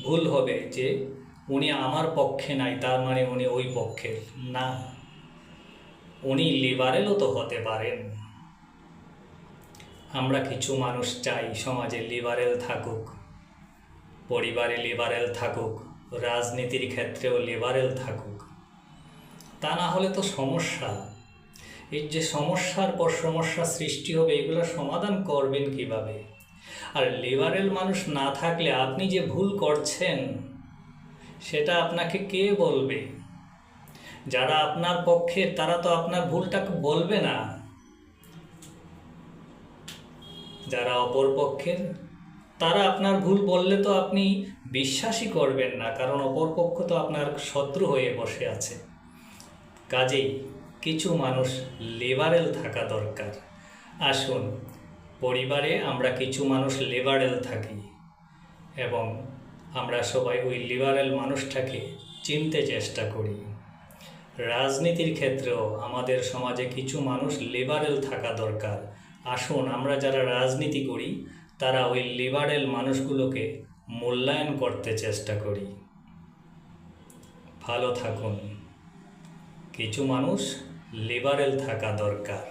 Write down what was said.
ভুল হবে যে উনি আমার পক্ষে নাই তার মানে উনি ওই পক্ষের না, উনি লিবারেলও তো হতে পারেন। আমরা কিছু মানুষ চাই সমাজে লিবারেল থাকুক, পরিবারে লিবারেল থাকুক, রাজনীতির ক্ষেত্রেও লিবারেল থাকুক। তা না হলে তো সমস্যা, এই যে সমস্যার পর সমস্যা সৃষ্টি হবে, এগুলো সমাধান করবেন কিভাবে? আর লিবারেল মানুষ না থাকলে আপনি যে ভুল করছেন সেটা আপনাকে কে বলবে? যারা আপনার পক্ষের তারা তো আপনার ভুলটাকে বলবে না, যারা অপর পক্ষের তারা আপনার ভুল বললে তো আপনি বিশ্বাসই করবেন না, কারণ অপর পক্ষ তো আপনার শত্রু হয়ে বসে আছে। কাজেই কিছু মানুষ লিবারেল থাকা দরকার। আসুন পরিবারে আমরা কিছু মানুষ লিবারেল থাকি এবং আমরা সবাই ওই লিবারেল মানুষটাকে চিনতে চেষ্টা করি। রাজনীতির ক্ষেত্রেও আমাদের সমাজে কিছু মানুষ লিবারেল থাকা দরকার। আসুন আমরা যারা রাজনীতি করি তারা ওই লিবারেল মানুষগুলোকে মূল্যায়ন করতে চেষ্টা করি। ভালো থাকুন। কিছু মানুষ লিবারেল থাকা দরকার।